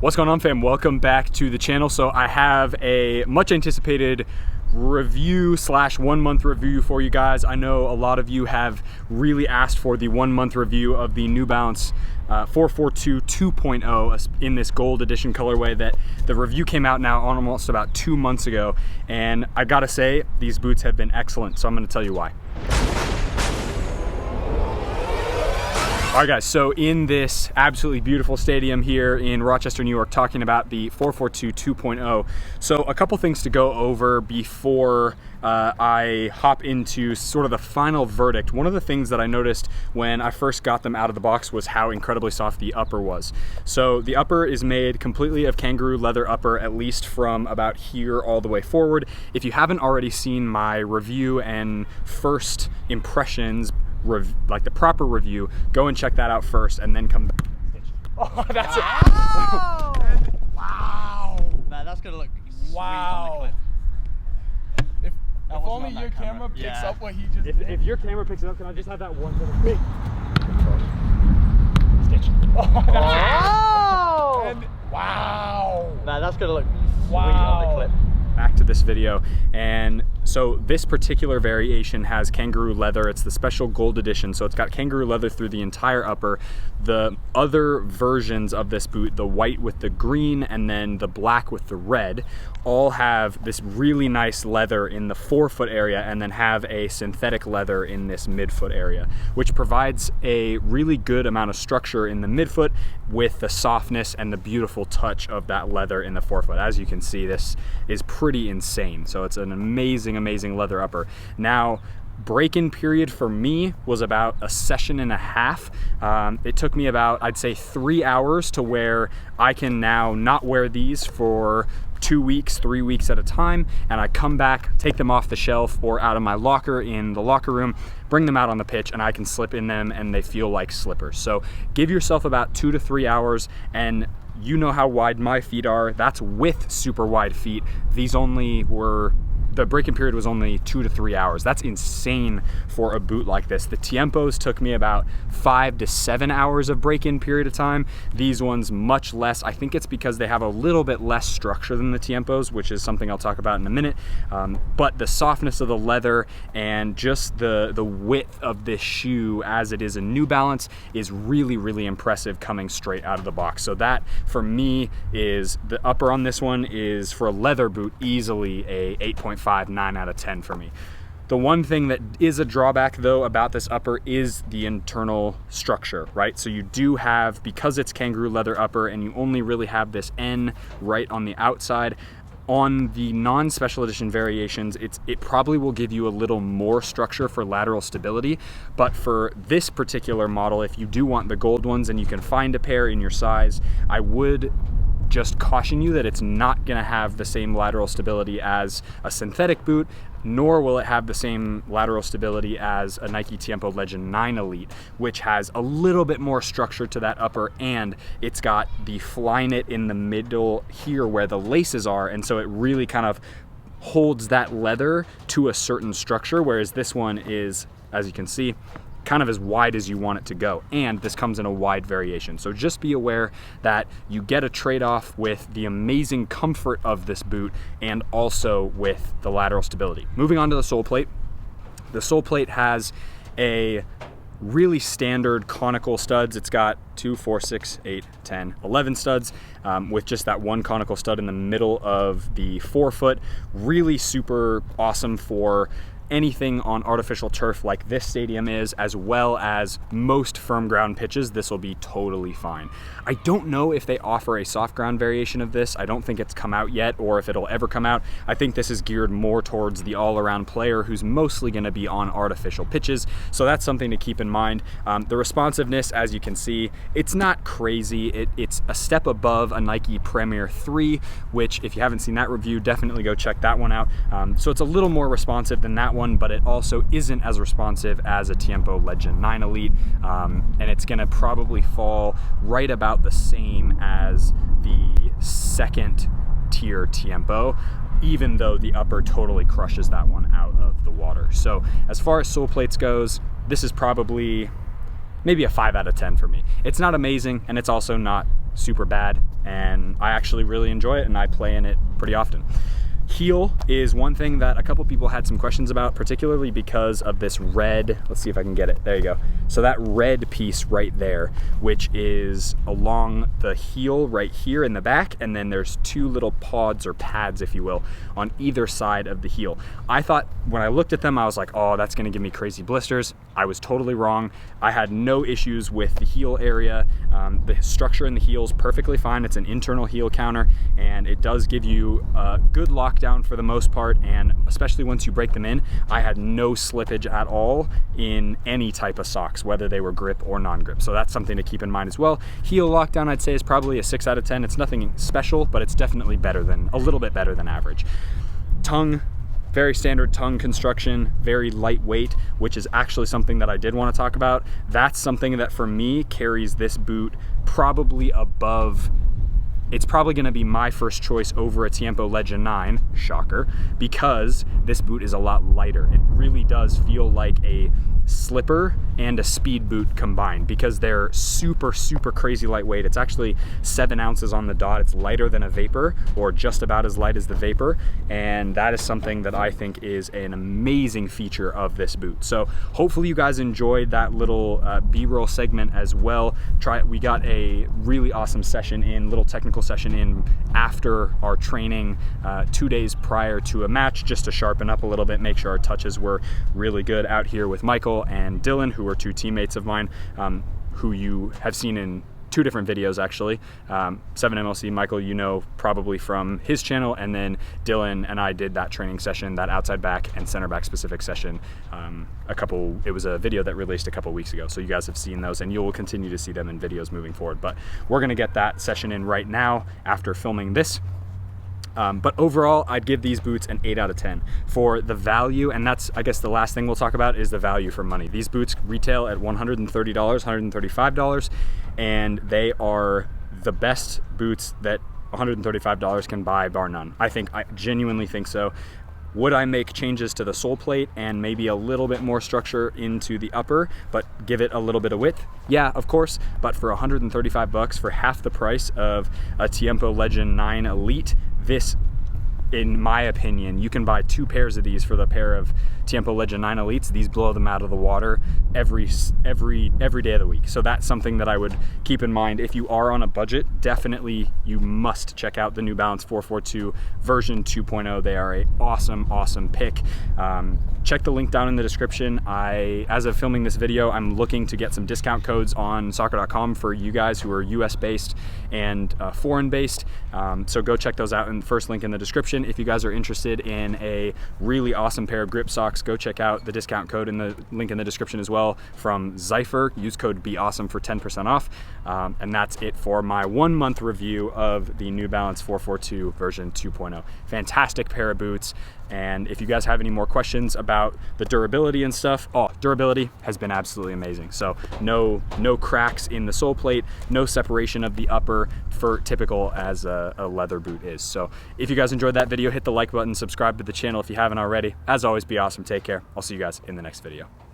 What's going on, fam? Welcome back to the channel. So I have a much anticipated review slash 1 month review for you guys. I know a lot of you have really asked for the 1 month review of the New Balance 442 2.0 in this gold edition colorway. That the review came out now almost about 2 months ago, and I gotta say these boots have been excellent, so I'm gonna tell you why. All right, guys, so in this absolutely beautiful stadium here in Rochester, New York, talking about the 442 2.0. So a couple things to go over before I hop into sort of the final verdict. One of the things that I noticed when I first got them out of the box was how incredibly soft the upper was. So the upper is made completely of kangaroo leather upper, at least from about here all the way forward. If you haven't already seen my review and first impressions, like the proper review, go and check that out first and then come back. Oh, that's wow. it. Wow. Man, that's gonna look sweet on the clip. If only your camera picks up what he just did. If your camera picks it up, can I just have that one little thing? Stitch. Oh! And, wow. Man, that's gonna look sweet Wow. on the clip. Back to this video, and so this particular variation has kangaroo leather. It's the special gold edition, so it's got kangaroo leather through the entire upper. The other versions of this boot, the white with the green and then the black with the red, all have this really nice leather in the forefoot area and then have a synthetic leather in this midfoot area, which provides a really good amount of structure in the midfoot with the softness and the beautiful touch of that leather in the forefoot. As you can see, this is pretty insane. So it's an amazing leather upper. Now, break-in period for me was about a session and a half. It took me about, I'd say, 3 hours to where I can now not wear these for 2 weeks, 3 weeks at a time, and I come back, take them off the shelf or out of my locker in the locker room, bring them out on the pitch, and I can slip in them and they feel like slippers. So give yourself about 2 to 3 hours, and you know how wide my feet are. That's with super wide feet. These only were, the break-in period was only 2 to 3 hours. That's insane for a boot like this. The Tiempos took me about 5 to 7 hours of break-in period of time. These ones much less. I think it's because they have a little bit less structure than the Tiempos, which is something I'll talk about in a minute. But the softness of the leather and just the width of this shoe as it is a New Balance is really impressive coming straight out of the box. So that for me is, the upper on this one is, for a leather boot, easily a 8.5, 9 out of 10 for me. The one thing that is a drawback though about this upper is the internal structure, right? So you do have, because it's kangaroo leather upper and you only really have this N right on the outside, on the non-special edition variations, it probably will give you a little more structure for lateral stability. But for this particular model, if you do want the gold ones and you can find a pair in your size, I would just caution you that it's not gonna have the same lateral stability as a synthetic boot, nor will it have the same lateral stability as a Nike Tiempo Legend 9 Elite, which has a little bit more structure to that upper, and it's got the Flyknit in the middle here where the laces are, and so it really kind of holds that leather to a certain structure, whereas this one is, as you can see, kind of as wide as you want it to go, and this comes in a wide variation. So just be aware that you get a trade-off with the amazing comfort of this boot and also with the lateral stability. Moving on to the sole plate. The sole plate has a really standard conical studs. It's got 2, 4, 6, 8, 10, 11 studs with just that one conical stud in the middle of the forefoot. Really super awesome for anything on artificial turf like this stadium is, as well as most firm ground pitches. This will be totally fine. I don't know if they offer a soft ground variation of this. I don't think it's come out yet, or if it'll ever come out. I think this is geared more towards the all-around player who's mostly going to be on artificial pitches, so that's something to keep in mind. The responsiveness, as you can see, it's not crazy. It's a step above a Nike Premier 3, which, if you haven't seen that review, definitely go check that one out. So it's a little more responsive than that one, but it also isn't as responsive as a Tiempo Legend 9 Elite, and it's gonna probably fall right about the same as the second tier Tiempo, even though the upper totally crushes that one out of the water. So as far as sole plates goes, this is probably maybe a 5 out of 10 for me. It's not amazing, and it's also not super bad. and I actually really enjoy it, and I play in it pretty often. Heel is one thing that a couple people had some questions about, particularly because of this red, let's see if I can get it, there you go. So that red piece right there, which is along the heel right here in the back, and then there's two little pods or pads, if you will, on either side of the heel. I thought when I looked at them, I was like, oh, that's gonna give me crazy blisters. I was totally wrong. I had no issues with the heel area. The structure in the heel is perfectly fine. It's an internal heel counter, and it does give you a good lockdown for the most part, and especially once you break them in, I had no slippage at all in any type of socks, whether they were grip or non-grip. So that's something to keep in mind as well. Heel lockdown, I'd say, is probably a 6 out of 10. It's nothing special, but it's definitely better than, a little bit better than average. Tongue, very standard tongue construction, very lightweight, which is actually something that I did want to talk about. That's something that for me carries this boot probably above, it's probably gonna be my first choice over a Tiempo Legend 9, shocker, because this boot is a lot lighter. It really does feel like a slipper and a speed boot combined, because they're super, super crazy lightweight. It's actually 7 ounces on the dot. It's lighter than a Vapor, or just about as light as the Vapor, and that is something that I think is an amazing feature of this boot. So hopefully you guys enjoyed that little B-roll segment as well. We got a really awesome session in, little technical session in after our training 2 days prior to a match, just to sharpen up a little bit, make sure our touches were really good out here with Michael and Dylan, who are 2 teammates of mine, who you have seen in 2 different videos actually. 7MLC, Michael, you know probably from his channel, and then Dylan and I did that training session, that outside back and center back specific session, it was a video that released a couple weeks ago. So you guys have seen those, and you will continue to see them in videos moving forward. But we're gonna get that session in right now after filming this. But overall, I'd give these boots an 8 out of 10 for the value, and that's, I guess, the last thing we'll talk about is the value for money. These boots retail at $130, $135, and they are the best boots that $135 can buy, bar none. I genuinely think so. Would I make changes to the sole plate and maybe a little bit more structure into the upper, but give it a little bit of width? Yeah, of course, but for $135, for half the price of a Tiempo Legend 9 Elite, this, in my opinion, you can buy 2 pairs of these for the pair of Tiempo Legend 9 Elites. These blow them out of the water every day of the week. So that's something that I would keep in mind. If you are on a budget, definitely you must check out the New Balance 442 version 2.0. They are an awesome, awesome pick. Check the link down in the description. As of filming this video, I'm looking to get some discount codes on soccer.com for you guys who are US based and foreign based. So go check those out in the first link in the description. If you guys are interested in a really awesome pair of grip socks, go check out the discount code in the link in the description as well from Zypher. Use code BEAWESOME for 10% off. And that's it for my 1 month review of the New Balance 442 version 2.0. Fantastic pair of boots. And if you guys have any more questions about the durability and stuff, durability has been absolutely amazing. So no cracks in the sole plate, no separation of the upper, for typical as a leather boot is. So if you guys enjoyed that video, hit the like button, subscribe to the channel if you haven't already. As always, be awesome, take care. I'll see you guys in the next video.